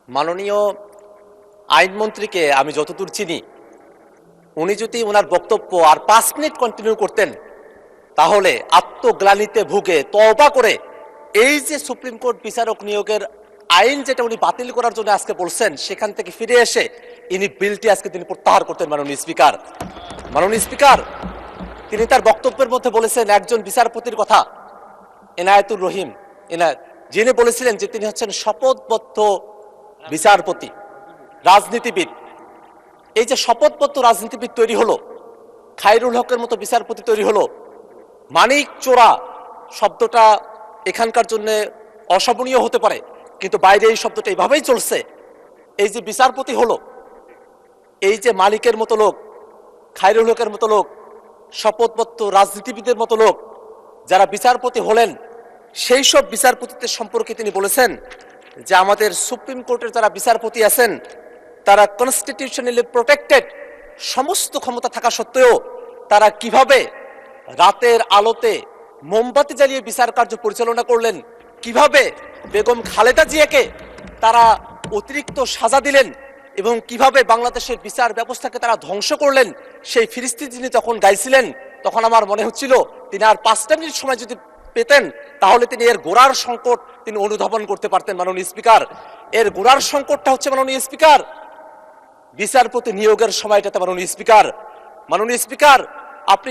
মাননীয় আইনমন্ত্রীকে আমি যতদূর চিনি, উনি যদি ওনার বক্তব্য আর 5 মিনিট কন্টিনিউ করতেন তাহলে আত্মগ্লানিতে ভুগে তওবা করে এই যে সুপ্রিম কোর্ট বিচারক নিয়োগের আইন যেটা উনি বাতিল করার জন্য আজকে বলছেন সেখান থেকে ফিরে এসে ইনি বিলটি আজকে তিনি প্রত্যাহার করতেন। মাননীয় স্পিকার তিনি তার বক্তব্যের মধ্যে বলেছেন একজন বিচারপতির কথা, এনায়েতুর রহিম এনায়েত, যিনি বলেছিলেন যে তিনি হচ্ছেন শপথবদ্ধ বিচারপতি, রাজনীতিবিদ। এই যে শপথবদ্ধ রাজনীতিবিদ তৈরি হলো, খায়রুল হকের মতো বিচারপতি তৈরি হলো, মানিক চোরা শব্দটা এখানকার জন্য অশোভনীয় হতে পারে, কিন্তু বাইরে এই শব্দটা এইভাবেই চলছে। এই যে বিচারপতি হলো, এই যে মালিকের মতো লোক, খায়রুল হকের মতো লোক, শপথবদ্ধ রাজনীতিবিদের মতো লোক যারা বিচারপতি হলেন, সেই সব বিচারপতিদের সম্পর্কে তিনি বলেছেন যে আমাদের সুপ্রিম কোর্টের যারা বিচারপতি আছেন তারা কনস্টিটিউশনালি প্রোটেক্টেড, সমস্ত ক্ষমতা থাকা সত্ত্বেও তারা কিভাবে রাতের আলোতে মোমবাতি জ্বালিয়ে বিচার কার্য পরিচালনা করলেন, কিভাবে বেগম খালেদা জিয়াকে তারা অতিরিক্ত সাজা দিলেন এবং কিভাবে বাংলাদেশের বিচার ব্যবস্থাকে তারা ধ্বংস করলেন, সেই ফিরিস্তি যিনি তখন গাইছিলেন, তখন আমার মনে হচ্ছিল তিনি আর 5টা মিনিট সময় যদি পেতেন তাহলে তিনি এর গোড়ার সংকট তিনি অনুধাবন করতে পারতেন। মাননীয় স্পিকার, এর গোড়ার সংকটটা হচ্ছে মাননীয় স্পিকার বিচারপতি নিয়োগের সময়টাতে। মাননীয় স্পিকার আপনি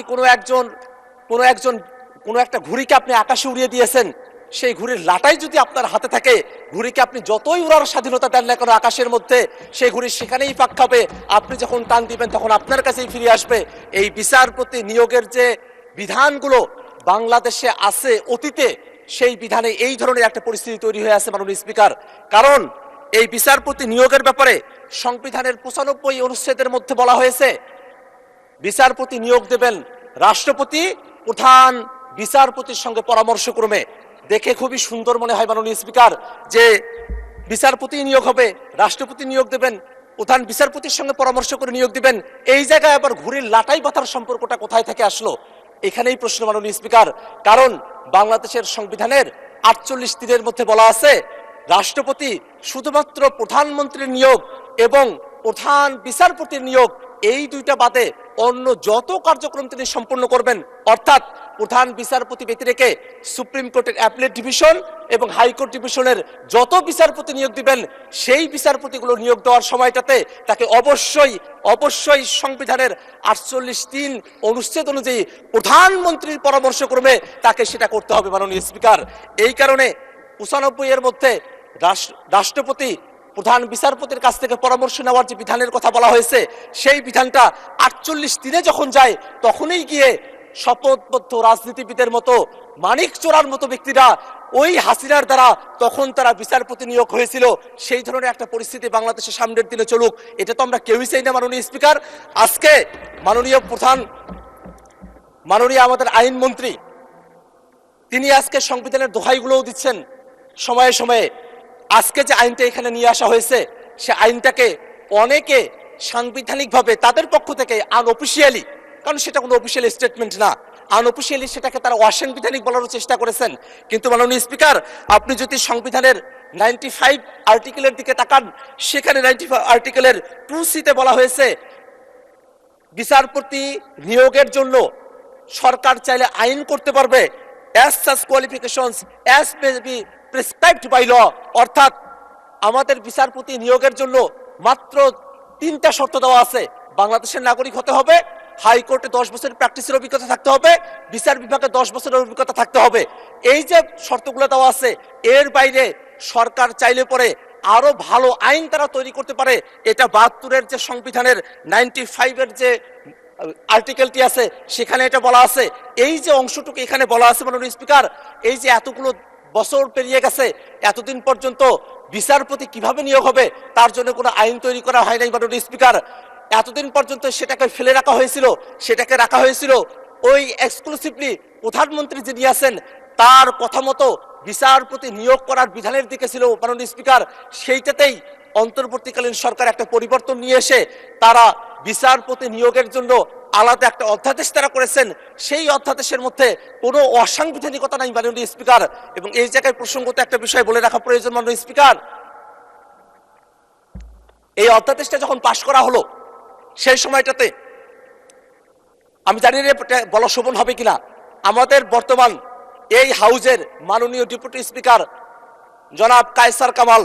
কোনো একটা ঘুড়িকে আপনি আকাশে উড়িয়ে দিয়েছেন, সেই ঘুড়ির লাটাই যদি আপনার হাতে থাকে, ঘুড়িকে আপনি যতই উড়ার স্বাধীনতা দেন না কেন আকাশের মধ্যে, সেই ঘুড়ি সেখানেই পাক খাবে। আপনি যখন টান দিবেন তখন আপনার কাছেই ফিরে আসবে। এই বিচারপতি নিয়োগের যে বিধানগুলো বাংলাদেশে আছে অতীতে, সেই বিধানে এই ধরনের একটা পরিস্থিতি তৈরি হয়ে আছে মাননীয় স্পিকার। কারণ এই বিচারপতি নিয়োগের ব্যাপারে সংবিধানের 95 অনুচ্ছেদের মধ্যে বলা হয়েছে বিচারপতি নিয়োগ দেবেন রাষ্ট্রপতি প্রধান বিচারপতির সঙ্গে পরামর্শক্রমে। দেখে খুবই সুন্দর মনে হয় মাননীয় স্পিকার যে বিচারপতি নিয়োগ হবে, রাষ্ট্রপতি নিয়োগ দেবেন, প্রধান বিচারপতির সঙ্গে পরামর্শ করে নিয়োগ দিবেন। এই জায়গায় আবার ঘুড়ির লাটাই বাঁধার সম্পর্কটা কোথায় থেকে আসলো? এখানেই প্রশ্ন মাননীয় স্পিকার। কারণ বাংলাদেশের সংবিধানের 48 মধ্যে বলা আছে রাষ্ট্রপতি শুধুমাত্র প্রধানমন্ত্রীর নিয়োগ এবং প্রধান বিচারপতির নিয়োগ, এই দুইটা বাদে অন্য যত কার্যক্রম তিনি সম্পন্ন করবেন, অর্থাৎ প্রধান বিচারপতি ব্যতি রেখে সুপ্রিম কোর্টের অ্যাপিলেট ডিভিশন এবং হাইকোর্ট ডিভিশনের যত বিচারপতি নিয়োগ দিবেন, সেই বিচারপতিগুলো নিয়োগ দেওয়ার সময়টাতে তাকে অবশ্যই সংবিধানের 48 অনুচ্ছেদ অনুযায়ী প্রধানমন্ত্রীর পরামর্শক্রমে তাকে সেটা করতে হবে মাননীয় স্পিকার। এই কারণে 95 মধ্যে রাষ্ট্রপতি প্রধান বিচারপতির কাছ থেকে পরামর্শ নেওয়ার যে বিধানের কথা বলা হয়েছে, সেই বিধানটা 48 যখন যায় তখনই গিয়ে শপথবদ্ধ রাজনীতিবিদের মতো মানিক চোরার মতো ব্যক্তিরা ওই হাসিনার দ্বারা তখন তারা বিচারপতি নিয়োগ হয়েছিল। সেই ধরনের একটা পরিস্থিতি বাংলাদেশের সামনের দিনে চলুক, এটা তো আমরা কেউই চাই না মাননীয় স্পিকার। আজকে মাননীয় আমাদের আইনমন্ত্রী তিনি আজকে সংবিধানের দোহাইগুলোও দিচ্ছেন সময়ে সময়ে। আজকে যে আইনটা এখানে নিয়ে আসা হয়েছে, সে আইনটাকে অনেকে সাংবিধানিকভাবে তাদের পক্ষ থেকে আনঅফিসিয়ালি, কারণ সেটা কোনো অফিসিয়াল স্টেটমেন্ট না, আনঅফিসিয়ালি সেটাকে তারা অসাংবিধানিক বলারও চেষ্টা করেছেন। কিন্তু মাননীয় স্পিকার, আপনি যদি সংবিধানের 95 আর্টিকেলের দিকে তাকান, সেখানে 95 আর্টিকেলের 2C বলা হয়েছে বিচারপতি নিয়োগের জন্য সরকার চাইলে আইন করতে পারবে as such qualifications as may be prescribed by law। অর্থাৎ আমাদের বিচারপতি নিয়োগের জন্য মাত্র 3টা শর্ত দেওয়া আছে। বাংলাদেশের নাগরিক হতে হবে, হাইকোর্টে 10 বছরের প্র্যাকটিসের অভিজ্ঞতা থাকতে হবে, বিচার বিভাগে 10 বছরের অভিজ্ঞতা থাকতে হবে। এই যে শর্তগুলো দেওয়া আছে, এর বাইরে সরকার চাইলে পরে আরো ভালো আইন তারা তৈরি করতে পারে। এটা 72 যে সংবিধানের 95 যে আর্টিকেলটি আছে সেখানে এটা বলা আছে। এই যে অংশটুকু এখানে বলা আছে মাননীয় স্পিকার, এই যে এতগুলো বছর পেরিয়ে গেছে, এতদিন পর্যন্ত বিচারপতি কিভাবে নিয়োগ হবে তার জন্য কোনো আইন তৈরি করা হয় নাই মাননীয় স্পিকার। এতদিন পর্যন্ত সেটাকে ফেলে রাখা হয়েছিল, সেটাকে রাখা হয়েছিল ওই এক্সক্লুসিভলি প্রধানমন্ত্রী যিনি আছেন তার কথা মতো বিচারপতি নিয়োগ করার বিধানের দিকে ছিল মাননীয় স্পিকার। সেইটাতেই অন্তর্বর্তীকালীন সরকার একটা পরিবর্তন নিয়ে এসে তারা বিচারপতি নিয়োগের জন্য আলাদা একটা অধ্যাদেশ তারা করেছেন। সেই অধ্যাদেশের মধ্যে কোনো অসাংবিধানিকতা নাই মাননীয় স্পিকার। এবং এই জায়গায় প্রসঙ্গত একটা বিষয় বলে রাখা প্রয়োজন মাননীয় স্পিকার, এই অধ্যাদেশটা যখন পাশ করা হলো সেই সময়টাতে আমি জানি না এটা বলা শোভন হবে কিনা, আমাদের বর্তমান এই হাউজের মাননীয় ডেপুটি স্পিকার জনাব কায়সার কামাল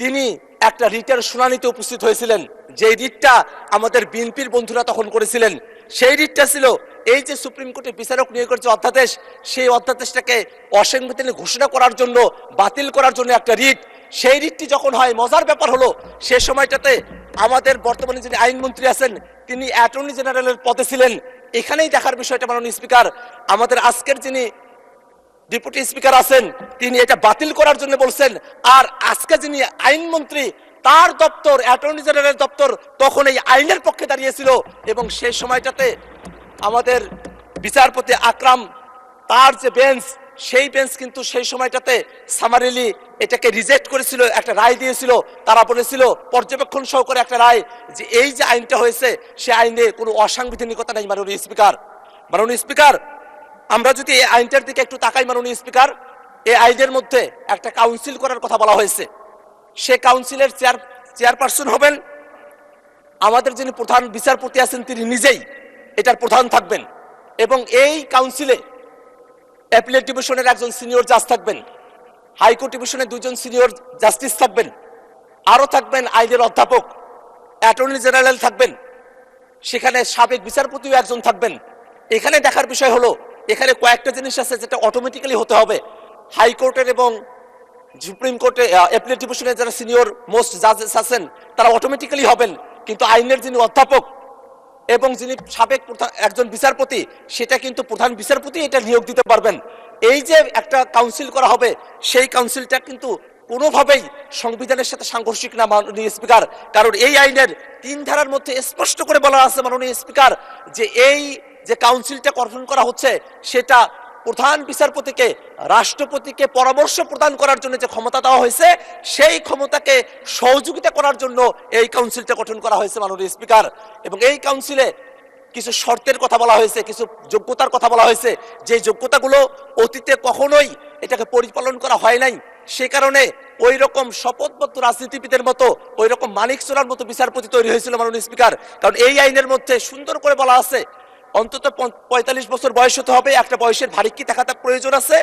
তিনি একটা রিটের শুনানিতে উপস্থিত হয়েছিলেন। যে রিটটা আমাদের বিএনপির বন্ধুরা তখন করেছিলেন, সেই রিটটা ছিল এই যে সুপ্রিম কোর্টের বিচারক নিয়োগের যে অধ্যাদেশ, সেই অধ্যাদেশটাকে অসাংবিধানিক ঘোষণা করার জন্য, বাতিল করার জন্য একটা রিট। সেই রিটটি যখন হয়, মজার ব্যাপার হলো সে সময়টাতে আমাদের বর্তমানে যিনি আইনমন্ত্রী আছেন তিনি অ্যাটর্নি জেনারেলের পদে ছিলেন। এখানেই দেখার বিষয়টা মাননীয় স্পিকার, আমাদের আজকের যিনি ডেপুটি স্পিকার আছেন তিনি এটা বাতিল করার জন্য বলছেন, আর আজকে যিনি আইনমন্ত্রী তার দপ্তর, অ্যাটর্নি জেনারেলের দপ্তর তখন এই আইনের পক্ষে দাঁড়িয়েছিল। এবং সেই সময়টাতে আমাদের বিচারপতি আকরাম তার যে বেঞ্চ, সেই বেঞ্চ কিন্তু সেই সময়টাতে সামারিলি এটাকে রিজেক্ট করেছিল, একটা রায় দিয়েছিল। তারা বলেছিল পর্যবেক্ষণ সহকারে একটা রায়, যে এই যে আইনটা হয়েছে সে আইনে কোনো অসাংবিধানিকতা নেই। মাননীয় স্পিকার, আমরা যদি এই আইনটার দিকে একটু তাকাই মাননীয় স্পিকার, এই আইনের মধ্যে একটা কাউন্সিল করার কথা বলা হয়েছে। সে কাউন্সিলের চেয়ারপারসন হবেন আমাদের যিনি প্রধান বিচারপতি আছেন তিনি নিজেই এটার প্রধান থাকবেন। এবং এই কাউন্সিলে অ্যাপিলেট ডিভিশনের একজন সিনিয়র জাজ থাকবেন, হাইকোর্ট ডিভিশনের দুজন সিনিয়র জাস্টিস থাকবেন, আরও থাকবেন আইনের অধ্যাপক, অ্যাটর্নি জেনারেল থাকবেন, সেখানে সাবেক বিচারপতিও একজন থাকবেন। এখানে দেখার বিষয় হলো এখানে কয়েকটা জিনিস আছে যেটা অটোমেটিক্যালি হতে হবে। হাইকোর্টের এবং সুপ্রিম কোর্টে অ্যাপিলেট ডিভিশনের যারা সিনিয়র মোস্ট জাজেস আছেন তারা অটোমেটিক্যালি হবেন, কিন্তু আইনের যিনি অধ্যাপক এবং যিনি সাবেক একজন বিচারপতি সেটা কিন্তু প্রধান বিচারপতি এটা নিয়োগ দিতে পারবেন। এই যে একটা কাউন্সিল করা হবে সেই কাউন্সিলটা কিন্তু কোনোভাবেই সংবিধানের সাথে সাংঘর্ষিক না মাননীয় স্পিকার, কারণ এই আইনের 3 ধারার মধ্যে স্পষ্ট করে বলা আছে মাননীয় স্পিকার যে এই যে কাউন্সিলটা গঠন করা হচ্ছে সেটা প্রধান বিচারপতিকে, রাষ্ট্রপতিকে পরামর্শ প্রদান করার জন্য যে ক্ষমতা দেওয়া হয়েছে সেই ক্ষমতাকে সহযোগিতা করার জন্য এই কাউন্সিলটা গঠন করা হয়েছে মাননীয় স্পিকার। এবং এই কাউন্সিলে কিছু শর্তের কথা বলা হয়েছে, কিছু যোগ্যতার কথা বলা হয়েছে, যে যোগ্যতাগুলো অতীতে কখনোই এটাকে পরিপালন করা হয় নাই। সে কারণে ওই রকম শপথবদ্ধ রাজনীতিবিদের মতো, ওই রকম মানিক চোরার মতো বিচারপতি তৈরি হয়েছিল মাননীয় স্পিকার। কারণ এই আইনের মধ্যে সুন্দর করে বলা আছে অন্তত 45 বছর বয়স হতে হবে, একটা বয়সের ভারিক্কি থাকার প্রয়োজন আছে।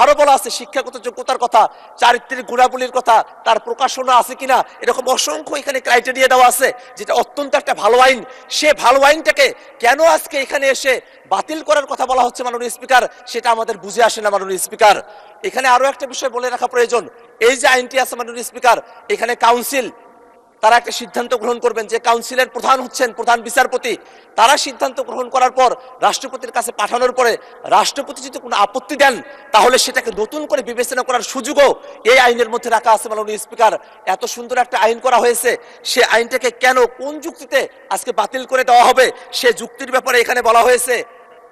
আরো বলা আছে শিক্ষাগত যোগ্যতার কথা, চারিত্রিক গুণাবলীর কথা, তার প্রকাশনা আছে কিনা, এরকম অসংখ্য এখানে ক্রাইটেরিয়া দেওয়া আছে, যেটা অত্যন্ত একটা ভালো আইন। সে ভালো আইনটাকে কেন আজকে এখানে এসে বাতিল করার কথা বলা হচ্ছে মাননীয় স্পিকার, সেটা আমাদের বুঝে আসে না মাননীয় স্পিকার। এখানে আরো একটা বিষয় বলে রাখা প্রয়োজন, এই যে আইনটি আছে মাননীয় স্পিকার, এখানে কাউন্সিল তারা একটা সিদ্ধান্ত গ্রহণ করবেন যে কাউন্সিলের প্রধান হচ্ছেন প্রধান বিচারপতি। তারা সিদ্ধান্ত গ্রহণ করার পর রাষ্ট্রপতির কাছে পাঠানোর পরে রাষ্ট্রপতি যদি কোনো আপত্তি দেন তাহলে সেটাকে নতুন করে বিবেচনা করার সুযোগও এই আইনের মধ্যে রাখা আছে মাননীয় স্পিকার। এত সুন্দর একটা আইন করা হয়েছে, সে আইনটাকে কেন কোন যুক্তিতে আজকে বাতিল করে দেওয়া হবে সে যুক্তির ব্যাপারে এখানে বলা হয়েছে।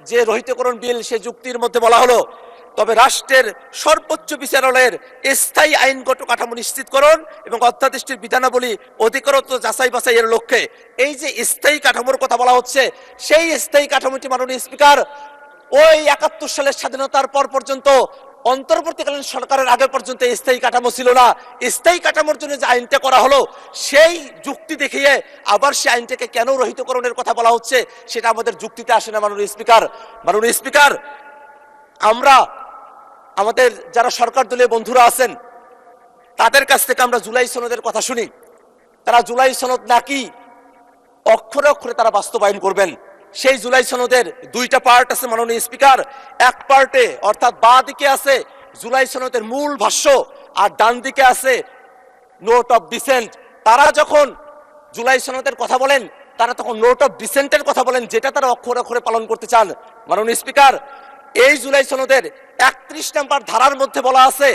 যে রহিতকরণ বিল, সে যুক্তির মধ্যে বলা হলো তবে রাষ্ট্রের সর্বোচ্চ বিচারালয়ের স্থায়ী আইনগত কাঠামো নিশ্চিতকরণ এবং অধ্যাদেশটির বিধানাবলী অধিকতর যাচাই বাছাইয়ের লক্ষ্যে এই যে স্থায়ী কাঠামোর কথা বলা হচ্ছে, সেই স্থায়ী কাঠামোটি মাননীয় স্পিকার ওই 71 সালের স্বাধীনতার পর পর্যন্ত অন্তর্বর্তীকালীন সরকারের আগে পর্যন্ত স্থায়ী কাঠামো ছিল না। স্থায়ী কাঠামোর জন্য যে আইনটা করা হলো সেই যুক্তি দেখিয়ে আবার সেই আইনটাকে কেন রহিতকরণের কথা বলা হচ্ছে সেটা আমাদের যুক্তিতে আসে না মাননীয় স্পিকার। আমরা আমাদের যারা সরকার দলীয় বন্ধুরা আছেন তাদের কাছ থেকে আমরা জুলাই সনদের কথা শুনি, তারা জুলাই সনদ নাকি অক্ষরে অক্ষরে তারা বাস্তবায়ন করবেন। সেই জুলাই সনদের 2টা পার্ট আছে মাননীয় স্পিকার। এক পার্টে অর্থাৎ বাঁ দিকে আছে জুলাই সনদের মূল ভাষ্য আর ডান দিকে আছে নোট অফ ডিসেন্ট। তারা যখন জুলাই সনদের কথা বলেন তারা তখন নোট অফ ডিসেন্টের কথা বলেন, যেটা তারা অক্ষরে অক্ষরে পালন করতে চান। মাননীয় স্পিকার, এই জুলাই সনদের 31 নম্বর ধারার মধ্যে বলা আছে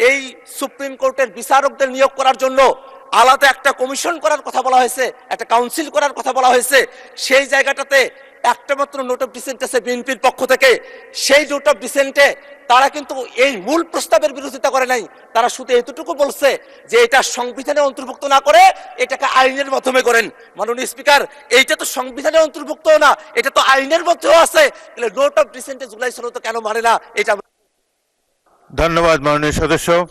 এই সুপ্রিম কোর্টের বিচারকদের নিয়োগ করার জন্য আলাদা একটা কমিশন করার কথা বলা হয়েছে, একটা কাউন্সিল করার কথা বলা হয়েছে। সেই জায়গাটাতে একটা মাত্র নোট অফ ডিসেন্ট আছে বিএনপির পক্ষ থেকে। সেই নোট অফ ডিসেন্টে তারা কিন্তু এই মূল প্রস্তাবের বিরোধিতা করে নাই, তারা শুধু এতটুকু বলছে যে এটা সংবিধানে অন্তর্ভুক্ত না করে এটাকে আইনের মাধ্যমে করেন। মাননীয় স্পিকার, এইটা তো সংবিধানে অন্তর্ভুক্ত না, এটা তো আইনের মধ্যেও আছে, তাহলে নোট অফ ডিসেন্টে জুলাই সনদ কেন মানে না এটা। ধন্যবাদ মাননীয় সদস্য।